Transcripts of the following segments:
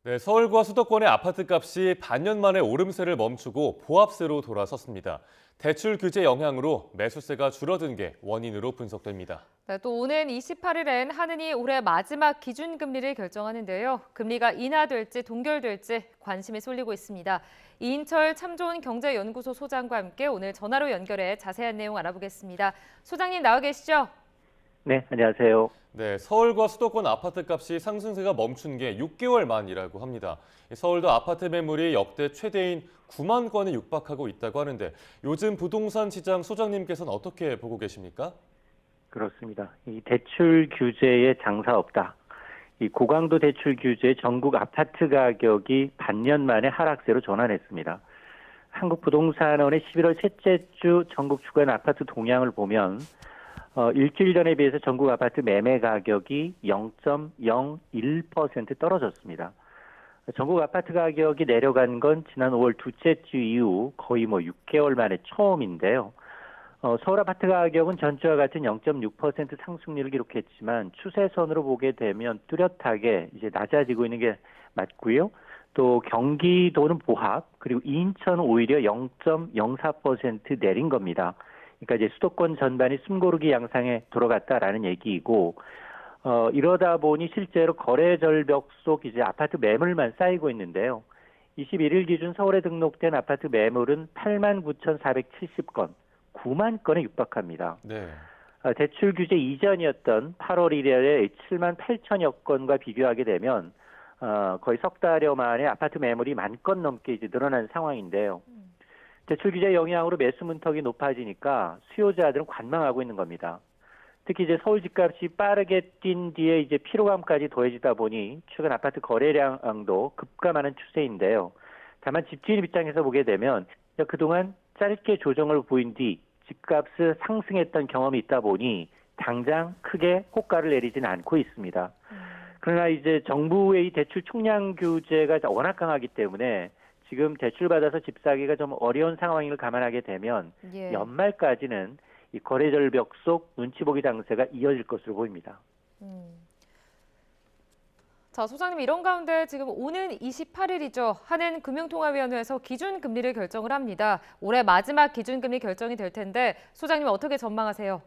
네, 서울과 수도권의 아파트값이 반년 만에 오름세를 멈추고 보합세로 돌아섰습니다. 대출 규제 영향으로 매수세가 줄어든 게 원인으로 분석됩니다. 네, 또 오는 28일엔 한은이 올해 마지막 기준금리를 결정하는데요. 금리가 인하될지 동결될지 관심이 쏠리고 있습니다. 이인철 참 좋은 경제연구소 소장과 함께 오늘 전화로 연결해 자세한 내용 알아보겠습니다. 소장님 나와 계시죠? 네, 안녕하세요. 네, 서울과 수도권 아파트값이 상승세가 멈춘 게 6개월 만이라고 합니다. 서울도 아파트 매물이 역대 최대인 9만 건에 육박하고 있다고 하는데 요즘 부동산 시장 소장님께서는 어떻게 보고 계십니까? 그렇습니다. 이 대출 규제에 장사 없다. 이 고강도 대출 규제 전국 아파트 가격이 반년 만에 하락세로 전환했습니다. 한국부동산원의 11월 셋째 주 전국 주간 아파트 동향을 보면 일주일 전에 비해서 전국 아파트 매매 가격이 0.01% 떨어졌습니다. 전국 아파트 가격이 내려간 건 지난 5월 둘째 주 이후 거의 6개월 만에 처음인데요. 서울 아파트 가격은 전주와 같은 0.6% 상승률을 기록했지만 추세선으로 보게 되면 뚜렷하게 이제 낮아지고 있는 게 맞고요. 또 경기도는 보합, 그리고 인천은 오히려 0.04% 내린 겁니다. 그러니까 이제 수도권 전반이 숨고르기 양상에 들어갔다라는 얘기이고, 이러다 보니 실제로 거래 절벽 속 이제 아파트 매물만 쌓이고 있는데요. 21일 기준 서울에 등록된 아파트 매물은 89,470건, 9만 건에 육박합니다. 네. 대출 규제 이전이었던 8월 1일에 7만 8천여 건과 비교하게 되면 거의 석 달여 만에 아파트 매물이 10,000건 넘게 이제 늘어난 상황인데요. 대출 규제 영향으로 매수 문턱이 높아지니까 수요자들은 관망하고 있는 겁니다. 특히 이제 서울 집값이 빠르게 뛴 뒤에 이제 피로감까지 더해지다 보니 최근 아파트 거래량도 급감하는 추세인데요. 다만 집주인 입장에서 보게 되면 그동안 짧게 조정을 보인 뒤 집값을 상승했던 경험이 있다 보니 당장 크게 호가를 내리지는 않고 있습니다. 그러나 이제 정부의 이 대출 총량 규제가 워낙 강하기 때문에 지금 대출 받아서 집 사기가 좀 어려운 상황을 감안하게 되면 예. 연말까지는 이 거래 절벽 속 눈치 보기 장세가 이어질 것으로 보입니다. 자, 소장님 이런 가운데 지금 오는 28일이죠. 한은금융통화위원회에서 기준금리를 결정을 합니다. 올해 마지막 기준금리 결정이 될 텐데 소장님 어떻게 전망하세요?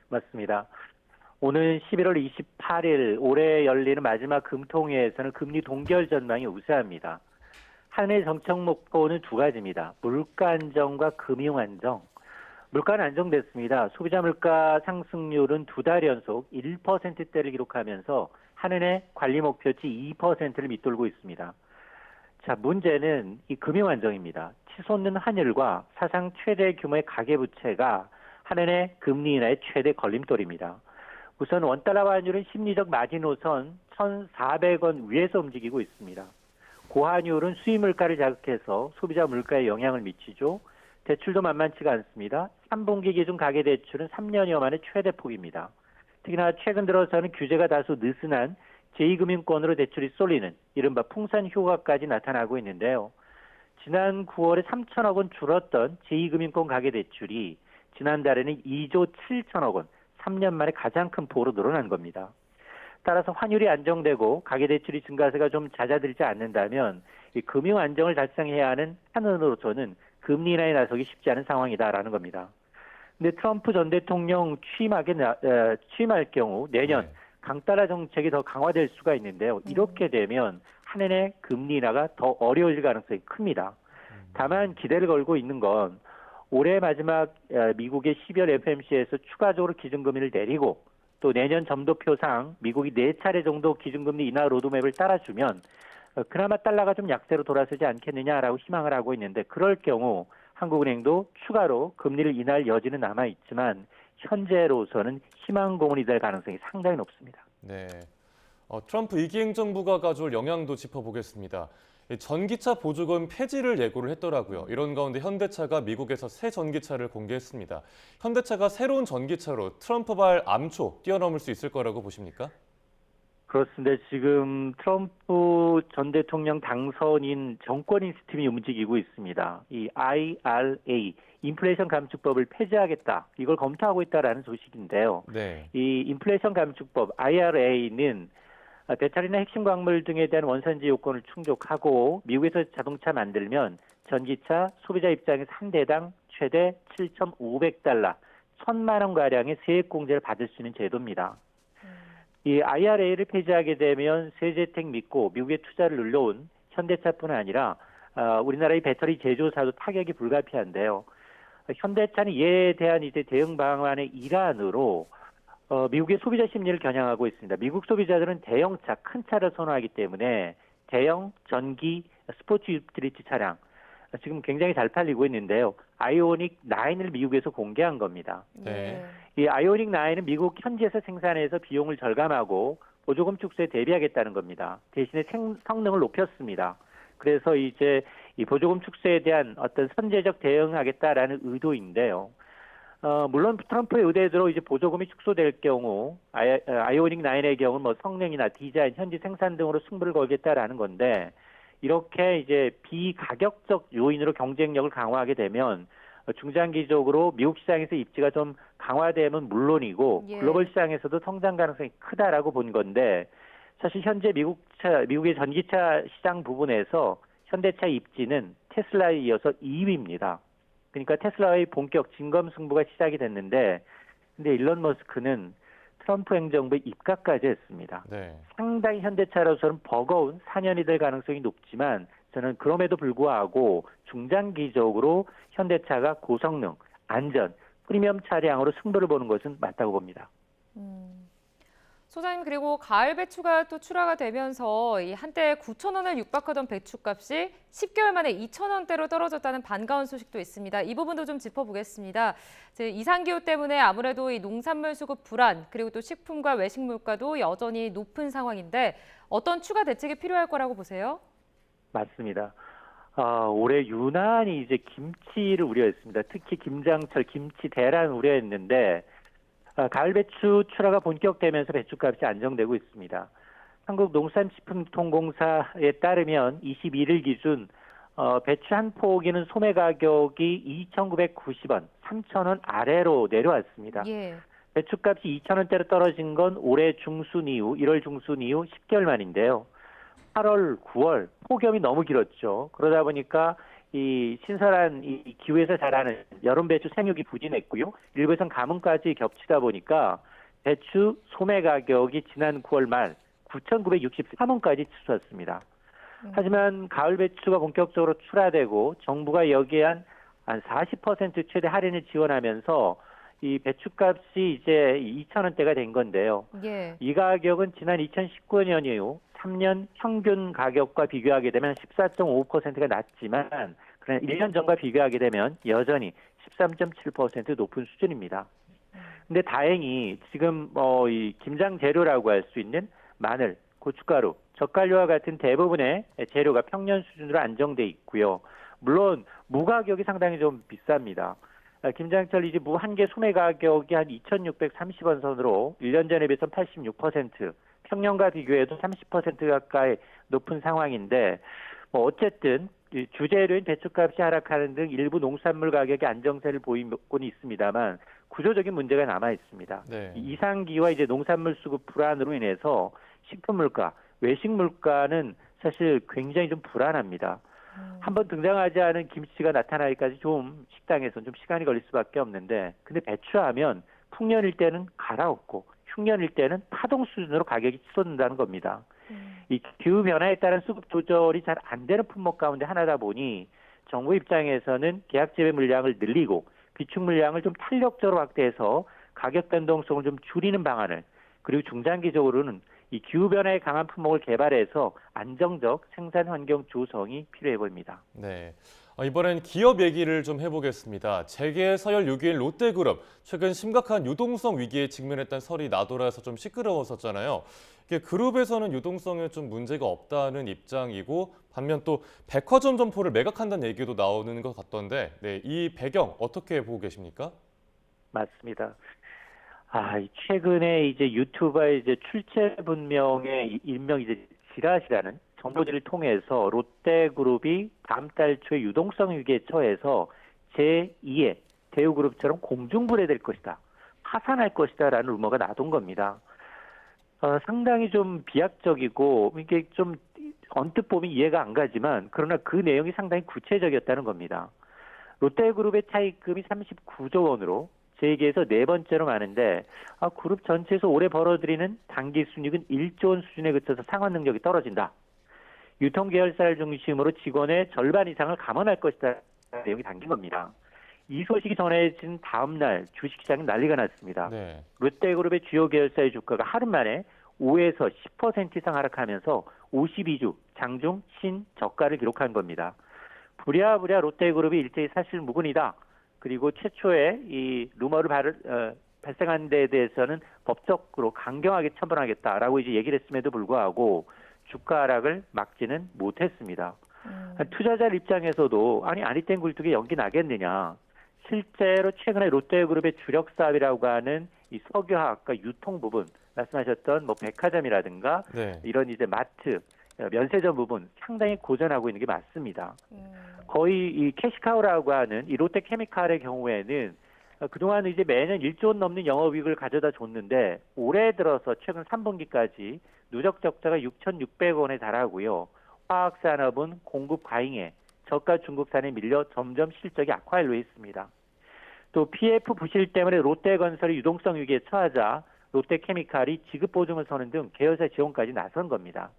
맞습니다. 오는 11월 28일 올해 열리는 마지막 금통위에서는 금리 동결 전망이 우세합니다. 한해 정책 목표는 두 가지입니다. 물가 안정과 금융 안정. 물가는 안정됐습니다. 소비자 물가 상승률은 두 달 연속 1%대를 기록하면서 한은의 관리 목표치 2%를 밑돌고 있습니다. 자, 문제는 이 금융 안정입니다. 치솟는 환율과 사상 최대 규모의 가계부채가 한은의 금리 인하의 최대 걸림돌입니다. 우선 원달러 환율은 심리적 마지노선 1,400원 위에서 움직이고 있습니다. 고환율은 수입 물가를 자극해서 소비자 물가에 영향을 미치죠. 대출도 만만치가 않습니다. 3분기 기준 가계대출은 3년여 만에 최대폭입니다. 특히나 최근 들어서는 규제가 다소 느슨한 제2금융권으로 대출이 쏠리는 이른바 풍선 효과까지 나타나고 있는데요. 지난 9월에 3천억 원 줄었던 제2금융권 가계대출이 지난달에는 2조 7천억 원, 3년 만에 가장 큰 폭으로 늘어난 겁니다. 따라서 환율이 안정되고 가계대출이 증가세가 좀 잦아들지 않는다면 이 금융 안정을 달성해야 하는 한은으로서는 금리 인하에 나서기 쉽지 않은 상황이다라는 겁니다. 근데 트럼프 전 대통령 취임할 경우 내년 네. 강달러 정책이 더 강화될 수가 있는데요. 이렇게 되면 한은의 금리 인하가 더 어려워질 가능성이 큽니다. 다만 기대를 걸고 있는 건 올해 마지막 미국의 12월 FOMC에서 추가적으로 기준금리를 내리고 또 내년 점도표상 미국이 4차례 정도 기준금리 인하 로드맵을 따라주면 그나마 달러가 좀 약세로 돌아서지 않겠느냐라고 희망을 하고 있는데 그럴 경우 한국은행도 추가로 금리를 인하할 여지는 남아있지만 현재로서는 희망 고문이 될 가능성이 상당히 높습니다. 네. 트럼프 2기 행정부가 가져올 영향도 짚어보겠습니다. 이 전기차 보조금 폐지를 예고를 했더라고요. 이런 가운데 현대차가 미국에서 새 전기차를 공개했습니다. 현대차가 새로운 전기차로 트럼프발 암초 뛰어넘을 수 있을 거라고 보십니까? 그렇습니다. 지금 트럼프 전 대통령 당선인 정권인 스팀이 움직이고 있습니다. 이 IRA, 인플레이션 감축법을 폐지하겠다. 이걸 검토하고 있다라는 소식인데요. 네. 이 인플레이션 감축법 IRA는 배터리나 핵심 광물 등에 대한 원산지 요건을 충족하고 미국에서 자동차 만들면 전기차 소비자 입장에서 한 대당 최대 7,500달러, 1,000만 원 가량의 세액 공제를 받을 수 있는 제도입니다. 이 IRA를 폐지하게 되면 세제 혜택 믿고 미국에 투자를 늘려온 현대차뿐 아니라 우리나라의 배터리 제조사도 타격이 불가피한데요. 현대차는 이에 대한 이제 대응 방안의 일환으로 미국의 소비자 심리를 겨냥하고 있습니다. 미국 소비자들은 대형차, 큰 차를 선호하기 때문에 대형, 전기, 스포츠 유틸리티 차량 지금 굉장히 잘 팔리고 있는데요. 아이오닉 9을 미국에서 공개한 겁니다. 네. 이 아이오닉 9은 미국 현지에서 생산해서 비용을 절감하고 보조금 축소에 대비하겠다는 겁니다. 대신에 성능을 높였습니다. 그래서 이제 이 보조금 축소에 대한 어떤 선제적 대응하겠다라는 의도인데요. 물론 트럼프의 의대대로 이제 보조금이 축소될 경우 아이오닉 9의 경우는 뭐 성능이나 디자인, 현지 생산 등으로 승부를 걸겠다라는 건데 이렇게 이제 비가격적 요인으로 경쟁력을 강화하게 되면 중장기적으로 미국 시장에서 입지가 좀 강화되면 물론이고 예. 글로벌 시장에서도 성장 가능성이 크다라고 본 건데 사실 현재 미국의 전기차 시장 부분에서 현대차 입지는 테슬라에 이어서 2위입니다. 그러니까 테슬라의 본격 진검 승부가 시작이 됐는데 근데 일론 머스크는 트럼프 행정부에 입각까지 했습니다. 네. 상당히 현대차로서는 버거운 4년이 될 가능성이 높지만 저는 그럼에도 불구하고 중장기적으로 현대차가 고성능, 안전, 프리미엄 차량으로 승부를 보는 것은 맞다고 봅니다. 소장님, 그리고 가을 배추가 또 출하가 되면서 이 한때 9,000원을 육박하던 배추값이 10개월 만에 2,000원대로 떨어졌다는 반가운 소식도 있습니다. 이 부분도 좀 짚어보겠습니다. 이상기후 때문에 아무래도 이 농산물 수급 불안, 그리고 또 식품과 외식 물가도 여전히 높은 상황인데 어떤 추가 대책이 필요할 거라고 보세요? 맞습니다. 올해 유난히 이제 김치를 우려했습니다. 특히 김장철 김치 대란 우려했는데 가을 배추 출하가 본격되면서 배추값이 안정되고 있습니다. 한국농산식품통공사에 따르면 21일 기준 배추 한 포기는 소매 가격이 2,990원, 3,000원 아래로 내려왔습니다. 예. 배추값이 2,000원대로 떨어진 건 올해 중순 이후, 1월 중순 이후 10개월 만인데요. 8월, 9월 폭염이 너무 길었죠. 그러다 보니까 이 신선한 이 기후에서 자라는 여름 배추 생육이 부진했고요. 일부에선 가뭄까지 겹치다 보니까 배추 소매 가격이 지난 9월 말 9,963원까지 치솟았습니다. 하지만 가을 배추가 본격적으로 출하되고 정부가 여기에 한 40% 최대 할인을 지원하면서 이 배추값이 이제 2,000원대가 된 건데요. 예. 이 가격은 지난 2019년 이후 3년 평균 가격과 비교하게 되면 14.5%가 낮지만 그러나 1년 전과 비교하게 되면 여전히 13.7% 높은 수준입니다. 근데 다행히 지금 이 김장 재료라고 할 수 있는 마늘, 고춧가루, 젓갈류와 같은 대부분의 재료가 평년 수준으로 안정돼 있고요. 물론 무 가격이 상당히 좀 비쌉니다. 김장철 이제 무 한 개 소매 가격이 한 2,630원 선으로 1년 전에 비해서 86%, 평년과 비교해도 30% 가까이 높은 상황인데 어쨌든 주재료인 배추값이 하락하는 등 일부 농산물 가격이 안정세를 보이고는 있습니다만 구조적인 문제가 남아 있습니다. 네. 이상기후와 이제 농산물 수급 불안으로 인해서 식품 물가, 외식 물가는 사실 굉장히 좀 불안합니다. 한번 등장하지 않은 김치가 나타나기까지 좀 식당에서는 좀 시간이 걸릴 수밖에 없는데 근데 배추하면 풍년일 때는 갈아엎고 흉년일 때는 파동 수준으로 가격이 치솟는다는 겁니다. 이 기후 변화에 따른 수급 조절이 잘 안 되는 품목 가운데 하나다 보니 정부 입장에서는 계약 재배 물량을 늘리고 비축 물량을 좀 탄력적으로 확대해서 가격 변동성을 좀 줄이는 방안을 그리고 중장기적으로는 이 기후 변화에 강한 품목을 개발해서 안정적 생산 환경 조성이 필요해 보입니다. 네. 이번엔 기업 얘기를 좀 해보겠습니다. 재계 서열 6위인 롯데그룹, 최근 심각한 유동성 위기에 직면했다는 설이 나돌아서 좀 시끄러웠었잖아요. 이게 그룹에서는 유동성에 좀 문제가 없다는 입장이고 반면 또 백화점 점포를 매각한다는 얘기도 나오는 것 같던데, 네, 이 배경 어떻게 보고 계십니까? 맞습니다. 최근에 이제 유튜브에 이제 출처 분명의 일명 이제 지라시라는 정보지를 통해서 롯데그룹이 다음 달 초에 유동성 위기에 처해서 제2의 대우그룹처럼 공중분해될 것이다, 파산할 것이다라는 루머가 나돈 겁니다. 상당히 좀 비약적이고 이게 좀 언뜻 보면 이해가 안 가지만 그러나 그 내용이 상당히 구체적이었다는 겁니다. 롯데그룹의 차입금이 39조 원으로 재계에서 네 번째로 많은데 그룹 전체에서 올해 벌어들이는 당기 순이익은 1조 원 수준에 그쳐서 상환 능력이 떨어진다. 유통계열사를 중심으로 직원의 절반 이상을 감원할 것이다. 내용이 담긴 겁니다. 이 소식이 전해진 다음 날 주식시장이 난리가 났습니다. 네. 롯데그룹의 주요 계열사의 주가가 하루 만에 5에서 10% 이상 하락하면서 52주 장중 신저가를 기록한 겁니다. 부랴부랴 롯데그룹이 일제히 사실 무근이다. 그리고 최초의 이 루머를 발생한 데에 대해서는 법적으로 강경하게 처벌하겠다라고 이제 얘기를 했음에도 불구하고 주가 하락을 막지는 못했습니다. 투자자 입장에서도 아니땐 굴뚝에 연기 나겠느냐. 실제로 최근에 롯데그룹의 주력 사업이라고 하는 이 석유화학과 유통 부분 말씀하셨던 뭐 백화점이라든가 네. 이런 이제 마트, 면세점 부분 상당히 고전하고 있는 게 맞습니다. 거의 이 캐시카우라고 하는 이 롯데케미칼의 경우에는 그동안 이제 매년 1조 원 넘는 영업이익을 가져다 줬는데 올해 들어서 최근 3분기까지 누적 적자가 6,600원에 달하고요. 화학산업은 공급 과잉에 저가 중국산에 밀려 점점 실적이 악화하려 있습니다. 또 PF 부실 때문에 롯데건설이 유동성 위기에 처하자 롯데케미칼이 지급보증을 서는 등 계열사 지원까지 나선 겁니다.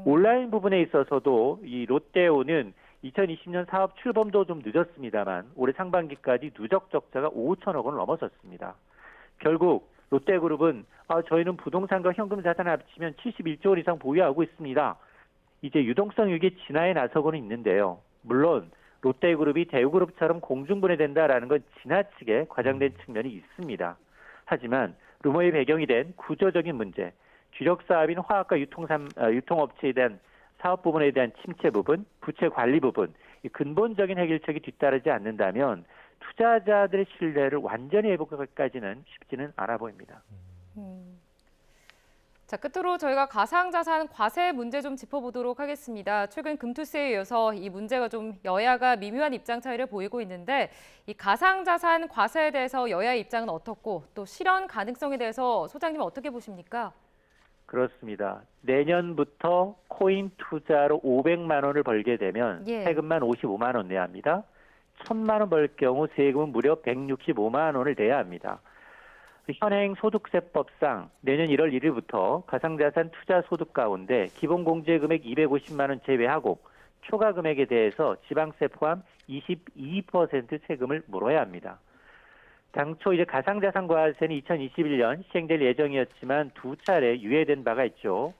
온라인 부분에 있어서도 이 롯데오는 2020년 사업 출범도 좀 늦었습니다만 올해 상반기까지 누적 적자가 5천억 원을 넘어섰습니다. 결국 롯데그룹은 저희는 부동산과 현금 자산을 합치면 71조 원 이상 보유하고 있습니다. 이제 유동성 위기 진화에 나서고는 있는데요. 물론 롯데그룹이 대우그룹처럼 공중분해된다라는 건 지나치게 과장된 측면이 있습니다. 하지만 루머의 배경이 된 구조적인 문제, 주력 사업인 화학과 유통업체에 대한 사업 부분에 대한 침체 부분, 부채 관리 부분, 이 근본적인 해결책이 뒤따르지 않는다면 투자자들의 신뢰를 완전히 회복하기까지는 쉽지는 않아 보입니다. 자, 끝으로 저희가 가상자산 과세 문제 좀 짚어보도록 하겠습니다. 최근 금투세에 이어서 이 문제가 좀 여야가 미묘한 입장 차이를 보이고 있는데 이 가상자산 과세에 대해서 여야의 입장은 어떻고 또 실현 가능성에 대해서 소장님은 어떻게 보십니까? 그렇습니다. 내년부터 코인 투자로 500만 원을 벌게 되면 세금만 55만 원 내야 합니다. 1,000만 원 벌 경우 세금은 무려 165만 원을 내야 합니다. 현행 소득세법상 내년 1월 1일부터 가상자산 투자 소득 가운데 기본공제금액 250만 원 제외하고 초과 금액에 대해서 지방세 포함 22% 세금을 물어야 합니다. 당초 이제 가상자산 과세는 2021년 시행될 예정이었지만 두 차례 유예된 바가 있죠.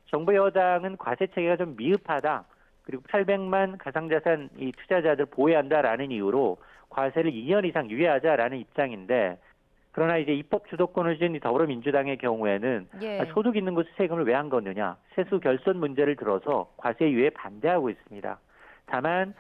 정부 여당은 과세 체계가 좀 미흡하다. 그리고 800만 가상자산 이 투자자들 보호해야 한다라는 이유로 과세를 2년 이상 유예하자라는 입장인데 그러나 이제 입법 주도권을 쥔 더불어민주당의 경우에는 소득 있는 곳에 세금을 왜 안 걷느냐 세수 결손 문제를 들어서 과세 유예에 반대하고 있습니다. 다만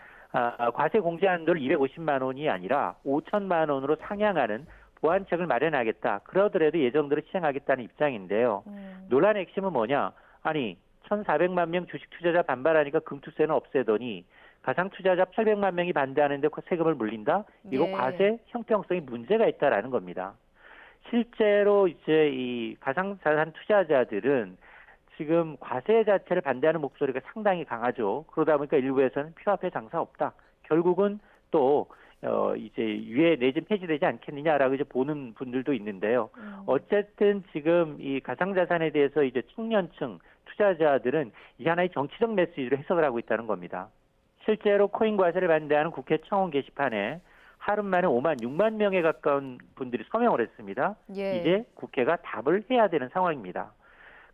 과세 공제 한도를 250만 원이 아니라 5천만 원으로 상향하는 보완책을 마련하겠다. 그러더라도 예정대로 시행하겠다는 입장인데요. 논란의 핵심은 뭐냐? 1,400만 명 주식 투자자 반발하니까 금투세는 없애더니 가상 투자자 800만 명이 반대하는데 세금을 물린다? 이거 과세 형평성이 문제가 있다라는 겁니다. 실제로 이제 이 가상자산 투자자들은 지금 과세 자체를 반대하는 목소리가 상당히 강하죠. 그러다 보니까 일부에서는 표합회 장사 없다. 결국은 또 이제 유예 내진 폐지되지 않겠느냐라고 이제 보는 분들도 있는데요. 어쨌든 지금 이 가상자산에 대해서 이제 청년층 투자자들은 이 하나의 정치적 메시지로 해석을 하고 있다는 겁니다. 실제로 코인 과세를 반대하는 국회 청원 게시판에 하루 만에 6만 명에 가까운 분들이 서명을 했습니다. 이제 국회가 답을 해야 되는 상황입니다.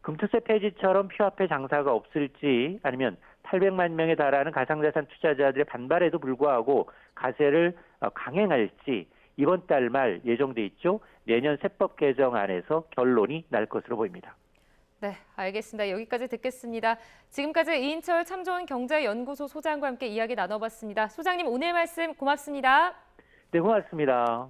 금투세 폐지처럼 표합회 장사가 없을지 아니면 800만 명에 달하는 가상자산 투자자들의 반발에도 불구하고 과세를 강행할지 이번 달 말 예정돼 있죠. 내년 세법 개정안에서 결론이 날 것으로 보입니다. 네, 알겠습니다. 여기까지 듣겠습니다. 지금까지 이인철 참좋은경제연구소 소장과 함께 이야기 나눠봤습니다. 소장님 오늘 말씀 고맙습니다. 네, 고맙습니다.